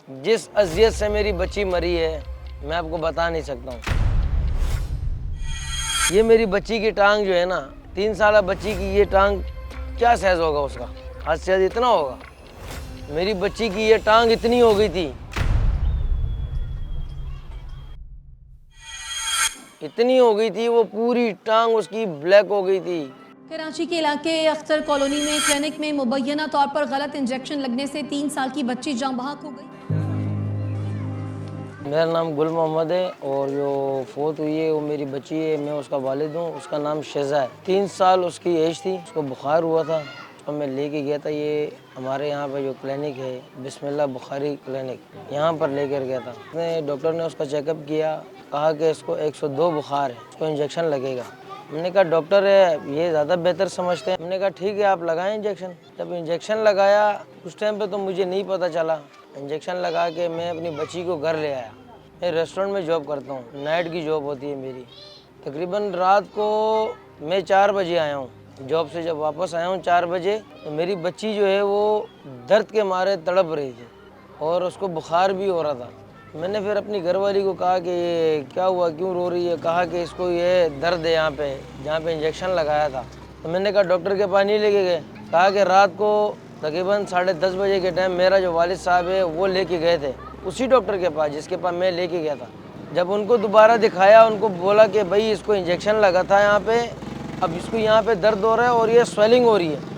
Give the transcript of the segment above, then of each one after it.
जिस अजियत से मेरी बच्ची मरी है मैं आपको बता नहीं सकता हूँ। ये मेरी बच्ची की टांग जो है ना, 3 साल बच्ची की ये टांग क्या सहज होगा उसका, हद से ज़्यादा इतना होगा। मेरी बच्ची की ये टांग इतनी हो गई थी, इतनी हो गई थी, वो पूरी टांग उसकी ब्लैक हो गई थी। कराची के इलाके अख्तर कॉलोनी में क्लिनिक में मुबैना तौर पर गलत इंजेक्शन लगने से 3 साल की बच्ची जाँ बहक हो गई। मेरा नाम गुल मोहम्मद है और जो फोत हुई है वो मेरी बच्ची है, मैं उसका वालिद हूँ। उसका नाम शेज़ा है। 3 साल उसकी एज थी, उसको बुखार हुआ था, उसको मैं लेके गया था। ये हमारे यहाँ पे जो क्लिनिक है बिस्मिल्लाह बुखारी क्लिनिक, यहाँ पर लेकर गया था। डॉक्टर ने उसका चेकअप किया, कहा कि इसको 102 बुखार है, इसको इंजेक्शन लगेगा। हमने कहा डॉक्टर है ये ज़्यादा बेहतर समझते हैं। हमने कहा ठीक है आप लगाएं इंजेक्शन। जब इंजेक्शन लगाया उस टाइम पे तो मुझे नहीं पता चला। इंजेक्शन लगा के मैं अपनी बच्ची को घर ले आया। मैं रेस्टोरेंट में जॉब करता हूँ, नाइट की जॉब होती है मेरी। तकरीबन रात को मैं 4 बजे आया हूँ जॉब से। जब वापस आया हूँ 4 बजे तो मेरी बच्ची जो है वो दर्द के मारे तड़प रही थी और उसको बुखार भी हो रहा था। मैंने फिर अपनी घरवाली को कहा कि ये क्या हुआ, क्यों रो रही है। कहा कि इसको ये दर्द है यहाँ पे जहाँ पे इंजेक्शन लगाया था। तो मैंने कहा डॉक्टर के पास नहीं लेके गए। कहा कि रात को तकरीबन 10:30 बजे के टाइम मेरा जो वालिद साहब है वो लेके गए थे उसी डॉक्टर के पास जिसके पास मैं लेके गया था। जब उनको दोबारा दिखाया, उनको बोला कि भाई इसको इंजेक्शन लगा था यहाँ पे, अब इसको यहाँ पे दर्द हो रहा है और ये स्वेलिंग हो रही है।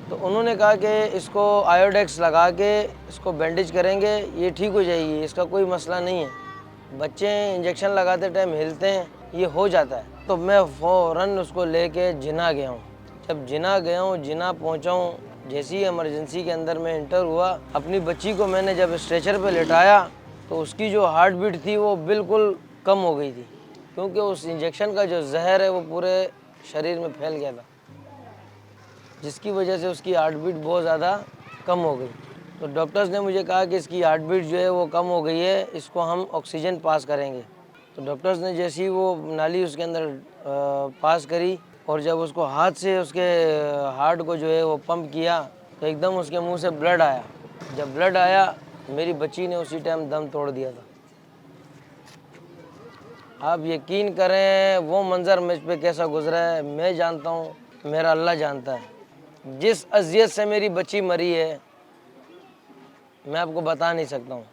तो उन्होंने कहा कि इसको आयोडेक्स लगा के इसको बैंडेज करेंगे, ये ठीक हो जाएगी, इसका कोई मसला नहीं है। बच्चे इंजेक्शन लगाते टाइम हिलते हैं, ये हो जाता है। तो मैं फ़ौरन उसको लेके जिना गया हूँ। जब जिना गया हूँ, जिना पहुँचा हूँ, जैसे ही इमरजेंसी के अंदर में इंटर हुआ, अपनी बच्ची को मैंने जब स्ट्रेचर पे लिटाया तो उसकी जो हार्ट बीट थी वो बिल्कुल कम हो गई थी, क्योंकि उस इंजेक्शन का जो जहर है वो पूरे शरीर में फैल गया था, जिसकी वजह से उसकी हार्ट बीट बहुत ज़्यादा कम हो गई। तो डॉक्टर्स ने मुझे कहा कि इसकी हार्ट बीट जो है वो कम हो गई है, इसको हम ऑक्सीजन पास करेंगे। तो डॉक्टर्स ने जैसे ही वो नाली उसके अंदर पास करी और जब उसको हाथ से उसके हार्ट को जो है वो पंप किया तो एकदम उसके मुंह से ब्लड आया। जब ब्लड आया मेरी बच्ची ने उसी टाइम दम तोड़ दिया था। आप यकीन करें वो मंज़र मुझ पे कैसा गुजरा है मैं जानता हूँ, मेरा अल्लाह जानता है। जिस अजियत से मेरी बच्ची मरी है मैं आपको बता नहीं सकता हूँ।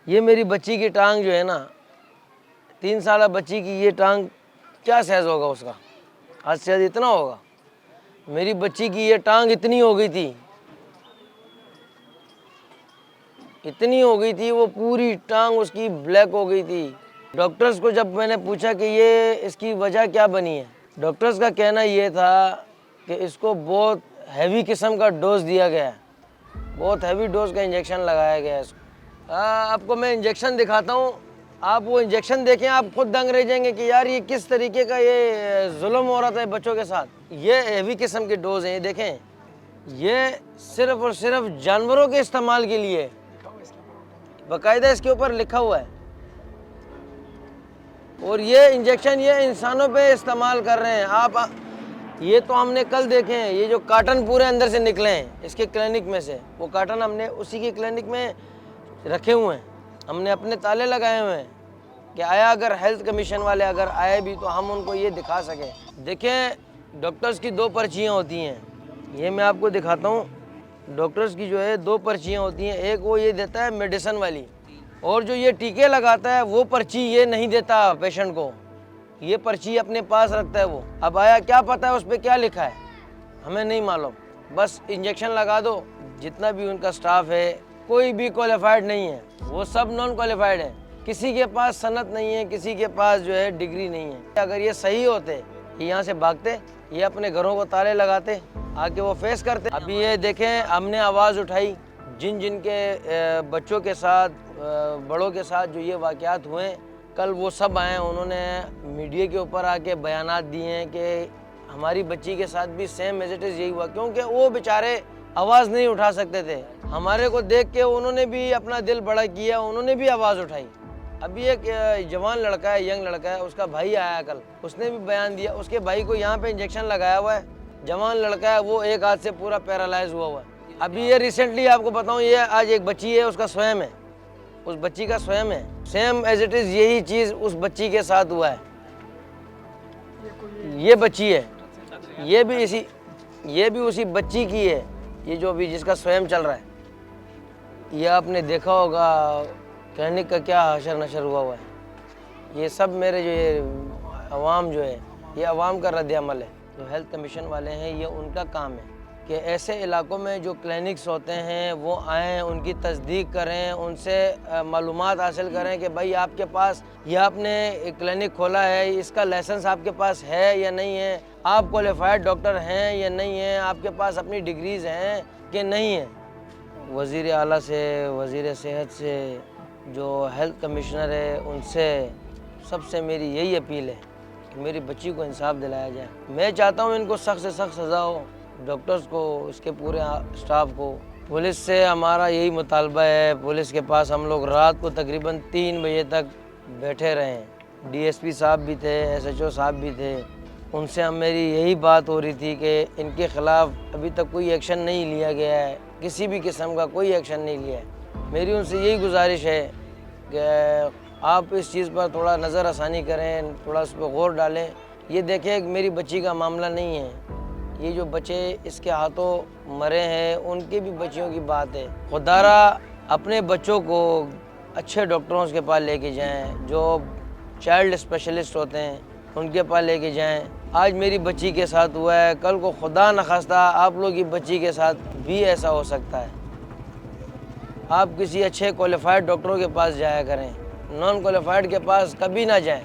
ये मेरी बच्ची की टांग जो है ना, 3 साल बच्ची की ये टांग क्या सहज होगा उसका, हद से ज़्यादा इतना होगा। मेरी बच्ची की ये टांग इतनी हो गई थी, इतनी हो गई थी, वो पूरी टांग उसकी ब्लैक हो गई थी। डॉक्टर्स को जब मैंने पूछा कि ये इसकी वजह क्या बनी है, डॉक्टर्स का कहना ये था कि इसको बहुत हैवी किस्म का डोज दिया गया है, बहुत हैवी डोज का इंजेक्शन लगाया गया है इसको। आपको मैं इंजेक्शन दिखाता हूँ, आप वो इंजेक्शन देखें, आप खुद दंग रह जाएंगे कि यार ये किस तरीके का ये जुल्म हो रहा था बच्चों के साथ। ये हैवी किस्म के डोज हैं, ये देखें, ये सिर्फ और सिर्फ जानवरों के इस्तेमाल के लिए, बाकायदा इसके ऊपर लिखा हुआ है। और ये इंजेक्शन ये इंसानों पे इस्तेमाल कर रहे हैं। आप ये तो हमने कल देखे हैं, ये जो कार्टन पूरे अंदर से निकले हैं इसके क्लिनिक में से, वो कार्टन हमने उसी के क्लिनिक में रखे हुए हैं। हमने अपने ताले लगाए हुए हैं कि आया अगर हेल्थ कमीशन वाले अगर आए भी तो हम उनको ये दिखा सकें। देखें डॉक्टर्स की 2 पर्चियाँ होती हैं, ये मैं आपको दिखाता हूँ। डॉक्टर्स की जो है 2 पर्चियाँ होती हैं, एक वो ये देता है मेडिसिन वाली, और जो ये टीके लगाता है वो पर्ची ये नहीं देता पेशेंट को, ये पर्ची अपने पास रखता है वो। अब आया क्या पता है उस पर क्या लिखा है, हमें नहीं मालूम। बस इंजेक्शन लगा दो। जितना भी उनका स्टाफ है कोई भी क्वालिफाइड नहीं है, वो सब नॉन क्वालिफाइड है। किसी के पास सनत नहीं है, किसी के पास जो है डिग्री नहीं है। अगर ये सही होते ये यहाँ से भागते, ये अपने घरों को ताले लगाते, आके वो फेस करते। अभी ये देखें हमने आवाज़ उठाई, जिन जिन के बच्चों के साथ बड़ों के साथ जो ये वाक़यात हुए कल वो सब आए, उन्होंने मीडिया के ऊपर आके बयानात दिए हैं कि हमारी बच्ची के साथ भी सेम एज इट इज़ यही हुआ, क्योंकि वो बेचारे आवाज़ नहीं उठा सकते थे। हमारे को देख के उन्होंने भी अपना दिल बड़ा किया, उन्होंने भी आवाज़ उठाई। अभी एक जवान लड़का है, यंग लड़का है, उसका भाई आया कल, उसने भी बयान दिया। उसके भाई को यहाँ पे इंजेक्शन लगाया हुआ है, जवान लड़का है, वो एक हाथ से पूरा पैरालाइज हुआ है। अभी ये रिसेंटली आपको बताऊं, ये आज एक बच्ची है, उसका स्वयं है, उस बच्ची का स्वयं है, सेम एज इट इज़ यही चीज़ उस बच्ची के साथ हुआ है। ये बच्ची है, ये भी उसी बच्ची की है, ये जो अभी जिसका स्वयं चल रहा है। ये आपने देखा होगा क्लिनिक का क्या हशर नशर हुआ है। ये सब मेरे जो ये अवाम जो है, ये अवाम का रद्द-ए-अमल है। जो हेल्थ कमीशन वाले हैं, ये उनका काम है कि ऐसे इलाकों में जो क्लिनिक्स होते हैं वो आएँ, उनकी तस्दीक करें, उनसे मालूमात हासिल करें कि भाई आपके पास ये आपने एक क्लिनिक खोला है, इसका लाइसेंस आपके पास है या नहीं है, आप क्वालिफाइड डॉक्टर हैं या नहीं हैं, आपके पास अपनी डिग्रीज़ हैं कि नहीं है। वज़ीर आला से, वज़ीर सेहत से, जो हेल्थ कमिश्नर है, उनसे सबसे मेरी यही अपील है कि मेरी बच्ची को इंसाफ दिलाया जाए। मैं चाहता हूँ इनको सख्त से सख्त सज़ा हो, डॉक्टर्स को, इसके पूरे स्टाफ को। पुलिस से हमारा यही मुतालबा है, पुलिस के पास हम लोग रात को तकरीबन 3 बजे तक बैठे रहे हैं। डीएसपी साहब भी थे, एसएचओ साहब भी थे, उनसे मेरी यही बात हो रही थी कि इनके ख़िलाफ़ अभी तक कोई एक्शन नहीं लिया गया है, किसी भी किस्म का कोई एक्शन नहीं लिया है। मेरी उनसे यही गुजारिश है कि आप इस चीज़ पर थोड़ा नज़र आसानी करें, थोड़ा उस पर गौर डालें। ये देखें कि मेरी बच्ची का मामला नहीं है, ये जो बच्चे इसके हाथों मरे हैं उनके भी बच्चियों की बात है। खुदारा अपने बच्चों को अच्छे डॉक्टरों के पास लेके जाएं, जो चाइल्ड स्पेशलिस्ट होते हैं उनके पास लेके जाएं। आज मेरी बच्ची के साथ हुआ है, कल को खुदा न खास्ता आप लोग की बच्ची के साथ भी ऐसा हो सकता है। आप किसी अच्छे क्वालिफाइड डॉक्टरों के पास जाया करें, नॉन क्वालिफाइड के पास कभी ना जाएं।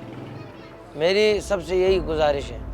मेरी सबसे यही गुजारिश है।